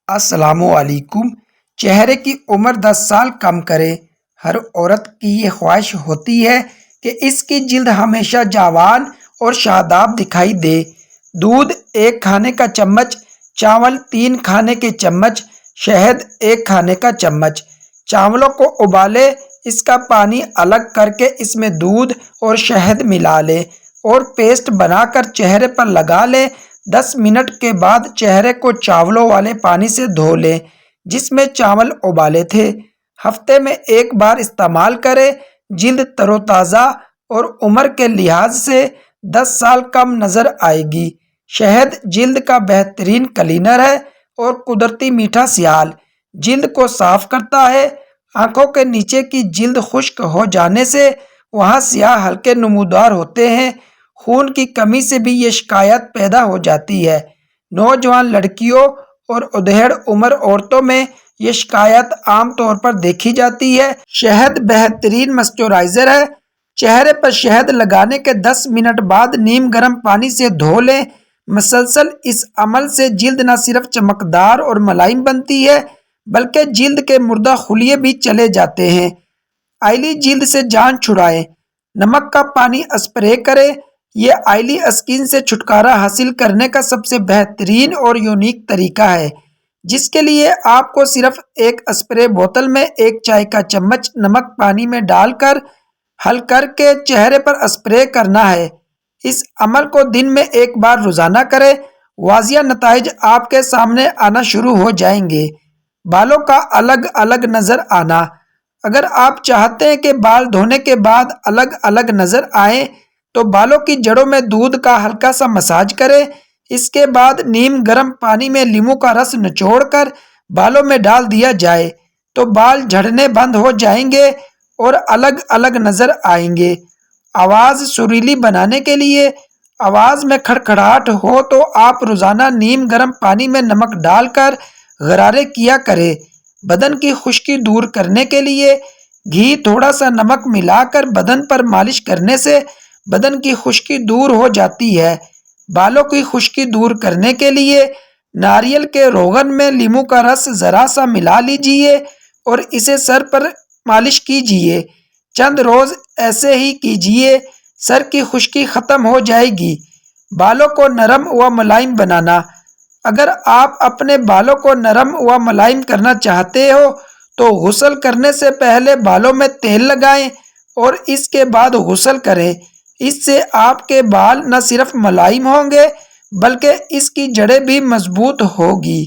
السلام علیکم۔ چہرے کی عمر 10 سال کم کرے۔ ہر عورت کی یہ خواہش ہوتی ہے کہ اس کی جلد ہمیشہ جوان اور شاداب دکھائی دے۔ دودھ 1 کھانے کا چمچ، چاول 3 کھانے کے چمچ، شہد 1 کھانے کا چمچ۔ چاولوں کو ابالے، اس کا پانی الگ کر کے اس میں دودھ اور شہد ملا لے اور پیسٹ بنا کر چہرے پر لگا لے۔ 10 منٹ کے بعد چہرے کو چاولوں والے پانی سے دھو لیں جس میں چاول ابالے تھے۔ ہفتے میں 1 بار استعمال کریں۔ جلد تر و تازہ اور عمر کے لحاظ سے 10 سال کم نظر آئے گی۔ شہد جلد کا بہترین کلینر ہے اور قدرتی میٹھا سیال جلد کو صاف کرتا ہے۔ آنکھوں کے نیچے کی جلد خشک ہو جانے سے وہاں سیاہ حلقے نمودار ہوتے ہیں۔ خون کی کمی سے بھی یہ شکایت پیدا ہو جاتی ہے۔ نوجوان لڑکیوں اور ادھیڑ عمر عورتوں میں یہ شکایت عام طور پر دیکھی جاتی ہے۔ شہد بہترین مسچرائزر ہے۔ چہرے پر شہد لگانے کے 10 منٹ بعد نیم گرم پانی سے دھو لیں۔ مسلسل اس عمل سے جلد نہ صرف چمکدار اور ملائم بنتی ہے بلکہ جلد کے مردہ خلیے بھی چلے جاتے ہیں۔ آئلی جلد سے جان چھڑائیں۔ نمک کا پانی اسپرے کریں۔ یہ آئلی اسکن سے چھٹکارا حاصل کرنے کا سب سے بہترین اور یونیک طریقہ ہے جس کے لیے آپ کو صرف ایک اسپرے بوتل میں 1 چائے کا چمچ نمک پانی میں ڈال کر حل کر کے چہرے پر اسپرے کرنا ہے۔ اس عمل کو دن میں 1 بار روزانہ کریں۔ واضح نتائج آپ کے سامنے آنا شروع ہو جائیں گے۔ بالوں کا الگ الگ نظر آنا۔ اگر آپ چاہتے ہیں کہ بال دھونے کے بعد الگ الگ نظر آئیں تو بالوں کی جڑوں میں دودھ کا ہلکا سا مساج کریں۔ اس کے بعد نیم گرم پانی میں لیموں کا رس نچوڑ کر بالوں میں ڈال دیا جائے تو بال جھڑنے بند ہو جائیں گے اور الگ الگ نظر آئیں گے۔ آواز سریلی بنانے کے لیے آواز میں کھڑکھڑاہٹ ہو تو آپ روزانہ نیم گرم پانی میں نمک ڈال کر غرارے کیا کریں۔ بدن کی خشکی دور کرنے کے لیے گھی تھوڑا سا نمک ملا کر بدن پر مالش کرنے سے بدن کی خشکی دور ہو جاتی ہے۔ بالوں کی خشکی دور کرنے کے لیے ناریل کے روغن میں لیموں کا رس ذرا سا ملا لیجئے اور اسے سر پر مالش کیجئے۔ چند روز ایسے ہی کیجئے، سر کی خشکی ختم ہو جائے گی۔ بالوں کو نرم و ملائم بنانا۔ اگر آپ اپنے بالوں کو نرم و ملائم کرنا چاہتے ہو تو غسل کرنے سے پہلے بالوں میں تیل لگائیں اور اس کے بعد غسل کریں۔ اس سے آپ کے بال نہ صرف ملائم ہوں گے بلکہ اس کی جڑیں بھی مضبوط ہوگی۔